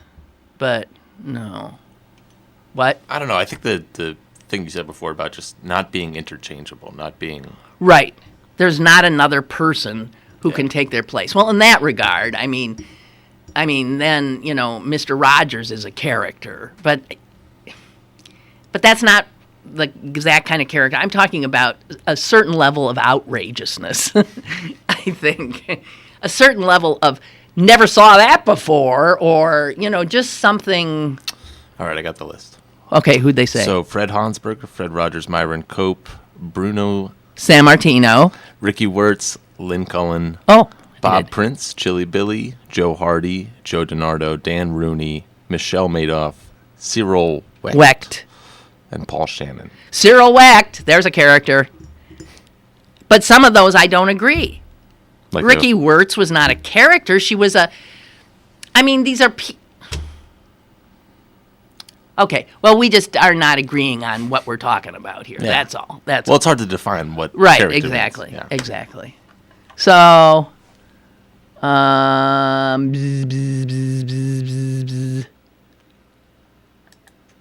but no. What? I don't know. I think the thing you said before about just not being interchangeable, not being... Right. There's not another person who can take their place. Well, in that regard, I mean, then, Mr. Rogers is a character, but that's not the exact kind of character. I'm talking about a certain level of outrageousness, I think. A certain level of... never saw that before, or, just something. All right, I got the list. Okay, who'd they say? So Fred Hansberg, Fred Rogers, Myron Cope, Bruno Sammartino, Ricky Wirtz, Lynn Cullen, Bob Prince, Chili Billy, Joe Hardy, Joe DiNardo, Dan Rooney, Michelle Madoff, Cyril Wecht, and Paul Shannon. Cyril Wecht, there's a character. But some of those I don't agree. Like Ricky Wirtz was not a character. She was these are... Okay, well, we just are not agreeing on what we're talking about here. Yeah. That's all. Well, it's hard to define what right, character exactly, means. Yeah. Exactly. So,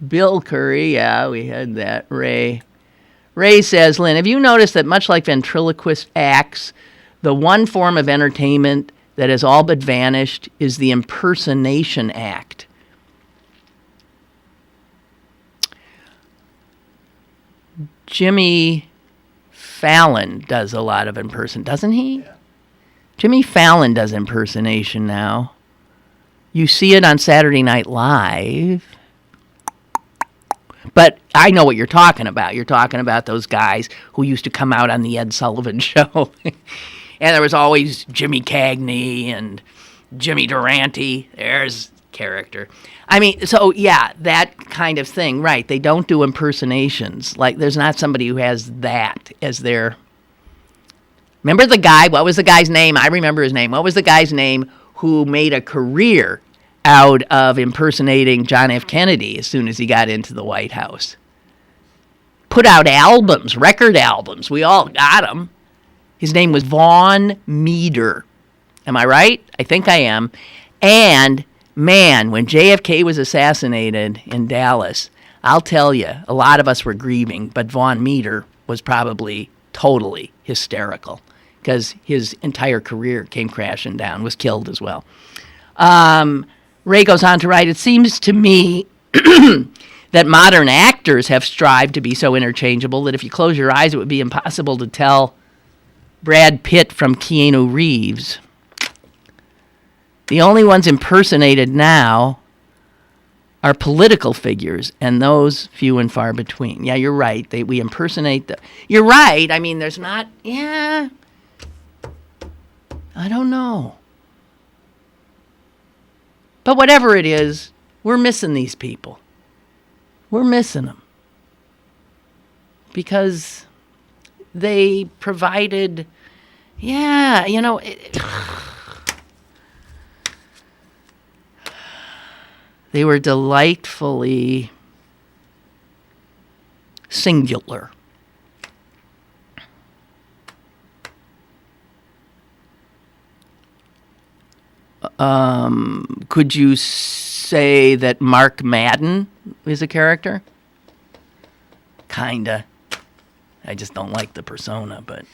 Bill Curry, yeah, we had that. Ray says, Lynn, have you noticed that much like ventriloquist acts, the one form of entertainment that has all but vanished is the impersonation act? Jimmy Fallon does a lot of doesn't he? Yeah. Jimmy Fallon does impersonation now. You see it on Saturday Night Live. But I know what you're talking about. You're talking about those guys who used to come out on the Ed Sullivan Show. And there was always Jimmy Cagney and Jimmy Durante. There's character. So yeah, that kind of thing, right. They don't do impersonations. Like, there's not somebody who has that as their... Remember the guy, what was the guy's name? I remember his name. What was the guy's name who made a career out of impersonating John F. Kennedy as soon as he got into the White House? Put out albums, record albums. We all got them. His name was Vaughn Meader. Am I right? I think I am. And... man, when JFK was assassinated in Dallas, I'll tell you, a lot of us were grieving, but Vaughn Meader was probably totally hysterical because his entire career came crashing down, was killed as well. Ray goes on to write, it seems to me that modern actors have strived to be so interchangeable that if you close your eyes, it would be impossible to tell Brad Pitt from Keanu Reeves. The only ones impersonated now are political figures, and those few and far between. Yeah, you're right. We impersonate You're right. There's not... Yeah. I don't know. But whatever it is, we're missing these people. We're missing them. Because they provided... Yeah, they were delightfully singular. Could you say that Mark Madden is a character? Kinda. I just don't like the persona, but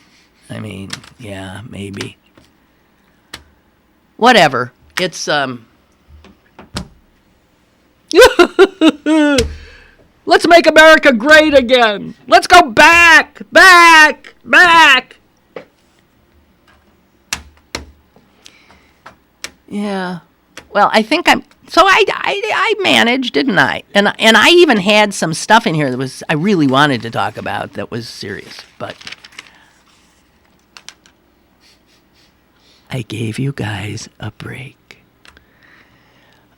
I mean, yeah, maybe. Whatever. It's let's make America great again. Let's go back. Yeah. Well, I think I managed, didn't I? And I even had some stuff in here that I really wanted to talk about that was serious, but I gave you guys a break.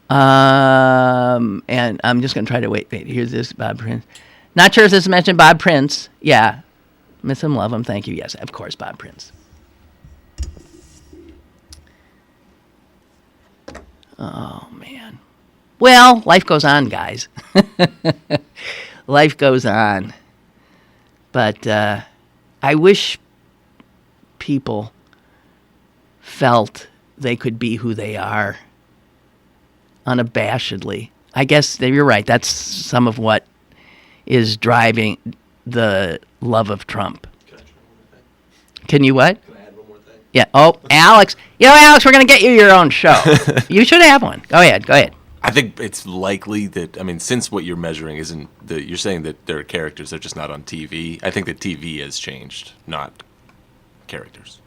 And I'm just going to try to wait. Here's this, Bob Prince. Not sure if this mentioned Bob Prince. Yeah. Miss him, love him. Thank you. Yes, of course, Bob Prince. Oh, man. Well, life goes on, guys. Life goes on. But I wish people felt they could be who they are unabashedly. I guess you're right. That's some of what is driving the love of Trump. Can you what? Can I add one more thing? Yeah. Oh, Alex. Alex, we're going to get you your own show. You should have one. Go ahead. I think it's likely that, since what you're measuring isn't, you're saying that there are characters, they're just not on TV. I think that TV has changed, not characters.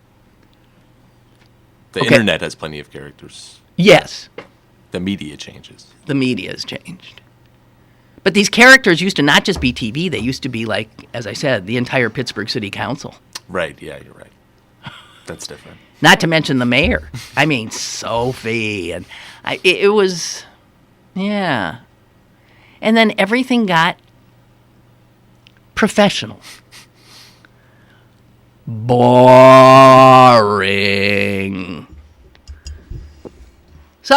The internet has plenty of characters. Yes. The media changes. The media has changed. But these characters used to not just be TV. They used to be, like, as I said, the entire Pittsburgh City Council. Right. Yeah, you're right. That's different. Not to mention the mayor. Sophie. And it was, yeah. And then everything got professional. Boring. So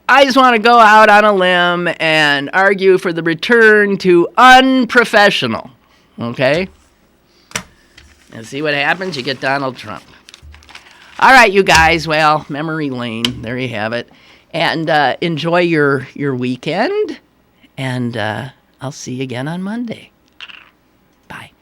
I just want to go out on a limb and argue for the return to unprofessional. Okay? And see what happens. You get Donald Trump. All right, you guys. Well, memory lane. There you have it. And enjoy your weekend. And I'll see you again on Monday. Bye.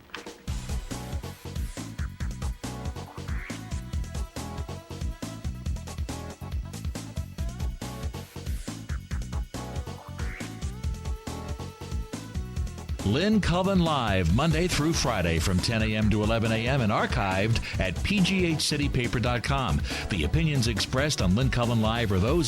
Lynn Cullen Live, Monday through Friday from 10 a.m. to 11 a.m. and archived at pghcitypaper.com. The opinions expressed on Lynn Cullen Live are those